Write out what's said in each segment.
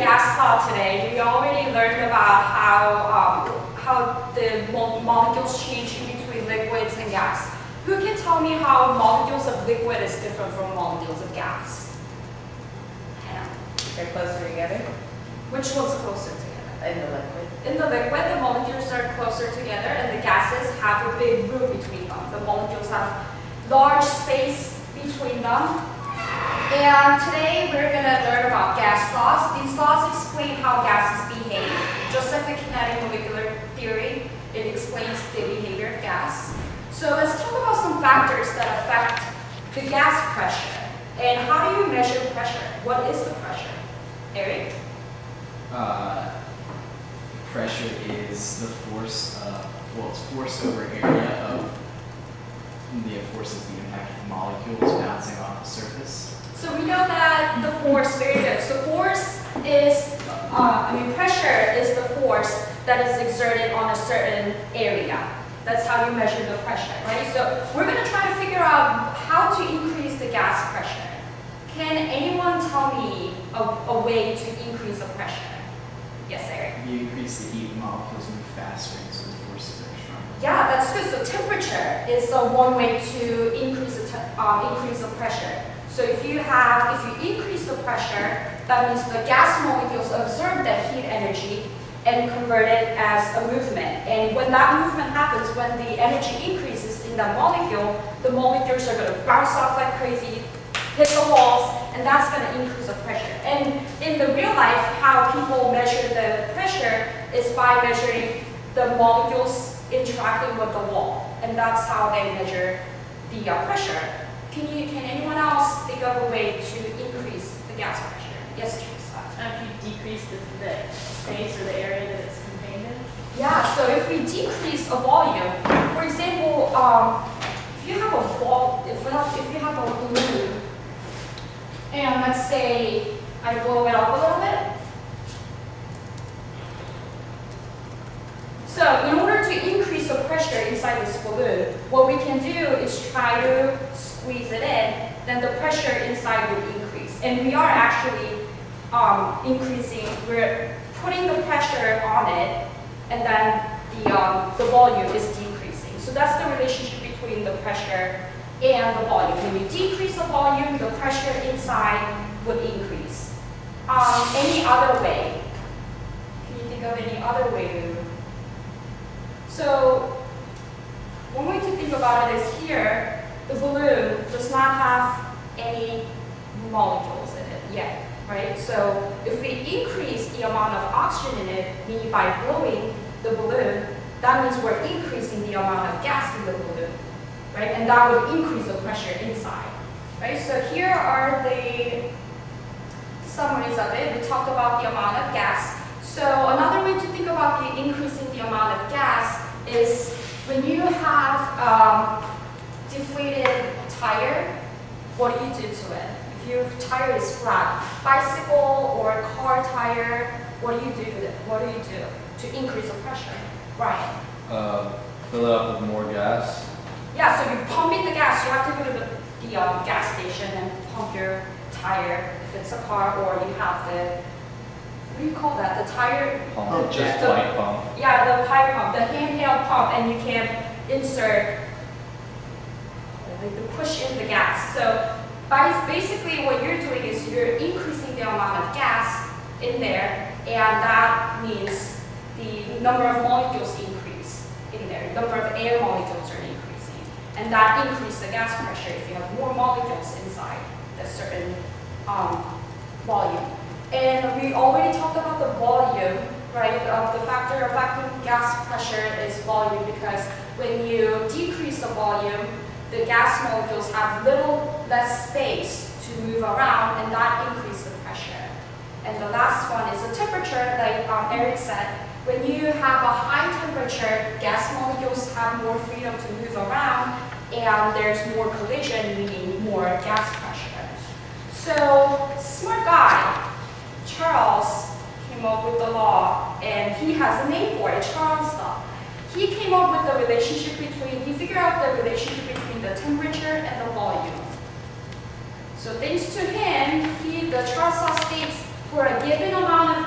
gas law today, we already learned about how the molecules change in between liquids and gas. Who can tell me how molecules of liquid is different from molecules of gas? Hannah. They're closer together. Which one's closer together? In the liquid. In the liquid, the molecules are closer together and the gases have a big room between them. The molecules have large space between them. And today we're going to learn about gas laws. These laws explain how gases behave. Just like the kinetic molecular theory, it explains the behavior of gas. So let's talk about some factors that affect the gas pressure. And how do you measure pressure? What is the pressure? Eric? Pressure is the force, it's force over area of the forces the impact of molecules bouncing off the surface. So we know that the force, very good. So force is, pressure is the force that is exerted on a certain area. That's how you measure the pressure, right? So we're going to try to figure out how to increase the gas pressure. Can anyone tell me a way to increase the pressure? Yes, Eric? You increase the heat, molecules move faster, and so the forces are stronger. Yeah, that's good. So temperature is one way to increase the pressure. So if you increase the pressure, that means the gas molecules absorb that heat energy and convert it as a movement. And when that movement happens, when the energy increases in that molecule, the molecules are going to bounce off like crazy, hit the walls, and that's going to increase the pressure. And in the real life, how people measure the pressure is by measuring the molecules interacting with the wall. And that's how they measure the pressure. Can anyone else think of a way to increase the gas pressure? Yes, Teresa. If you decrease the space or the area that it's contained in? Yeah, so if we decrease a volume, for example, if you have a ball, if you have a balloon, and let's say I blow it up a little bit. So in order to increase the pressure inside this balloon, what we can do is try to squeeze it in, then the pressure inside would increase. And we are actually we're putting the pressure on it, and then the volume is decreasing. So that's the relationship between the pressure and the volume. When you decrease the volume, the pressure inside would increase. Any other way? Can you think of any other way to? So one way to think about it is here, the balloon does not have any molecules in it yet, right? So if we increase the amount of oxygen in it, meaning by blowing the balloon, that means we're increasing the amount of gas in the balloon, right? And that would increase the pressure inside, right? So here are the summaries of it. We talked about the amount of gas. So another way to think about increasing the amount of gas is when you have deflated tire, what do you do to it? If your tire is flat, bicycle or car tire, what do you do with it? What do you do to increase the pressure? Brian? Fill it up with more gas. Yeah, so you're pumping the gas. You have to go to the gas station and pump your tire if it's a car, or you have the, what do you call that? The tire Pump, just light pump. Yeah, the pipe pump, the handheld pump, and you can insert, like, to push in the gas. So basically what you're doing is you're increasing the amount of gas in there, and that means the number of molecules increase in there. The number of air molecules are increasing, and that increases the gas pressure if you have more molecules inside a certain volume. And we already talked about the volume, right? The factor affecting gas pressure is volume, because when you decrease the volume, the gas molecules have less space to move around, and that increases the pressure. And the last one is the temperature, like Eric said. When you have a high temperature, gas molecules have more freedom to move around, and there's more collision, meaning more gas pressure. So, smart guy, Charles, came up with the law, and he has a name for it, Charles law. He came up with the relationship he figured out the relationship between the temperature and the volume. So thanks to him, the Charles law states for a given amount of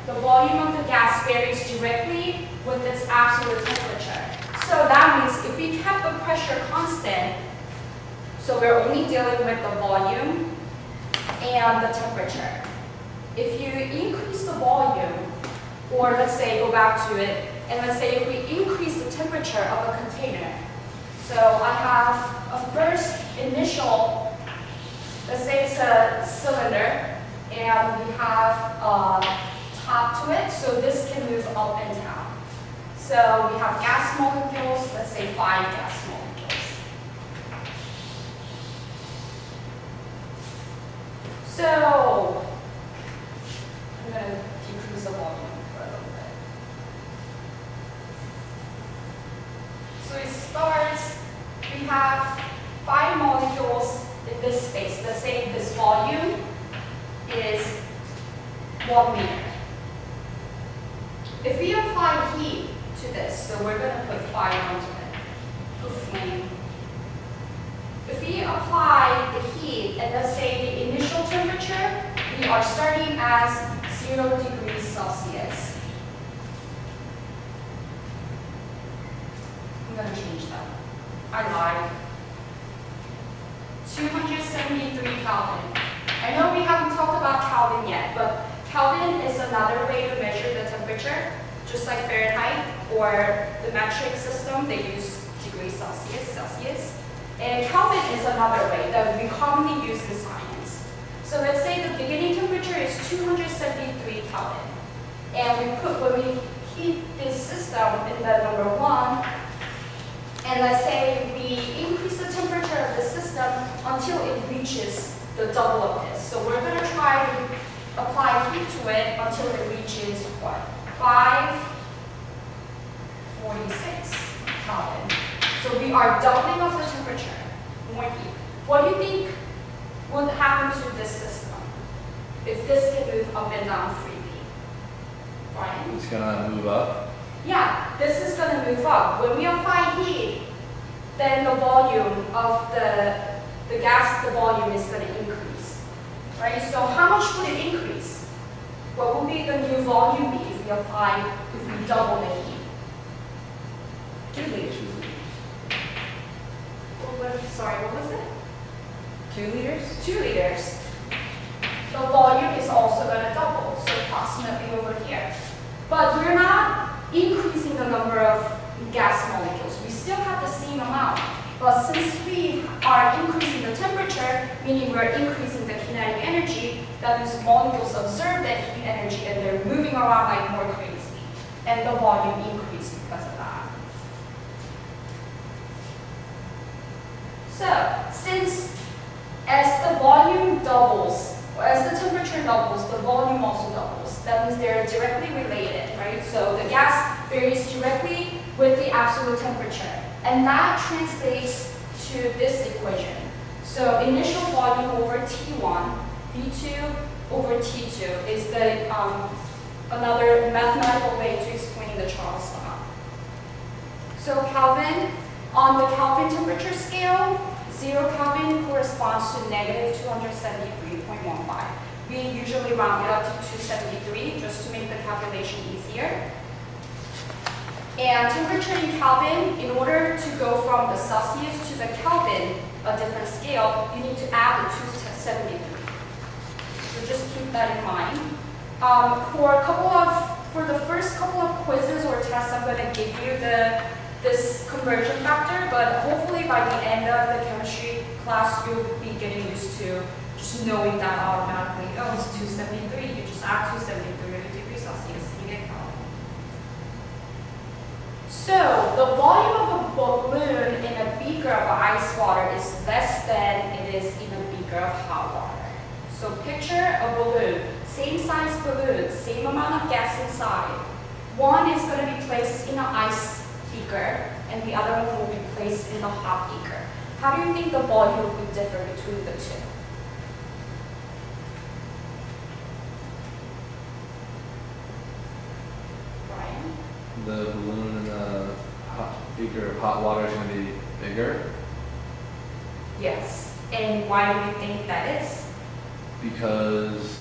the volume of the gas varies directly with its absolute temperature. So that means if we kept the pressure constant, so we're only dealing with the volume and the temperature. If you increase the volume, or let's say go back to it, and let's say if we increase the temperature of a container. So I have a first initial, let's say it's a cylinder, and we have a top to it, so this can move up and down. So we have gas molecules, let's say 5 gas molecules. So I'm going to decrease the volume for a little bit. So it starts, we have 5 molecules in this space. Let's say this volume is 1 meter. If we apply heat to this, so we're going to put fire onto it, a flame. If we apply the heat, and let's say the initial temperature, we are starting as 0 degrees Celsius. I'm going to change that. I lied. 273 Kelvin. I know we haven't talked about Kelvin yet, but Kelvin is another way to measure the temperature, just like Fahrenheit or the metric system, they use degrees Celsius. And Kelvin is another way that we commonly use in science. So let's say the beginning temperature is 273 Kelvin. And when we heat this system in the number 1, and let's say we increase the temperature of the system until it reaches the double of this. So we're going to try to apply heat to it until it reaches what? 546 Kelvin. So we are doubling of the temperature, more heat. What do you think would happen to this system if this can move up and down freely? Brian? It's gonna move up. Yeah, this is going to move up. When we apply heat, then the volume of the gas, the volume is going to increase. Right? So how much would it increase? What would be the new volume be if we double the heat? 2 liters. Sorry, what was it? 2 liters? 2 liters. The volume is also going to double, so approximately over here. But we're not increasing the number of gas molecules. We still have the same amount. But since we are increasing the temperature, meaning we're increasing the kinetic energy, that means molecules absorb that heat energy and they're moving around like more crazy. And the volume increased because of that. So, since as the volume doubles, or as the temperature doubles, the volume also doubles. That means they're directly related, right? So the gas varies directly with the absolute temperature. And that translates to this equation. So initial volume over T1, V2 over T2 is the another mathematical way to explain the Charles law. So Kelvin, on the Kelvin temperature scale, 0 Kelvin corresponds to negative 273.15. We usually round it up to 273 just to make the calculation easier. And temperature in Kelvin, in order to go from the Celsius to the Kelvin, a different scale, you need to add the 273. So just keep that in mind. For the first couple of quizzes or tests, I'm going to give you this conversion factor, but hopefully by the end of the chemistry class, you'll be getting used to just knowing that automatically. Oh, it's 273. You just add 273 degrees Celsius and you get Kelvin. So the volume of a balloon in a beaker of ice water is less than it is in a beaker of hot water. So picture a balloon, same size balloon, same amount of gas inside. One is going to be placed in an ice beaker and the other one will be placed in the hot beaker. How do you think the volume would differ between the two? Brian? The balloon in the beaker of hot water is going to be bigger Yes. And why do you think that is? because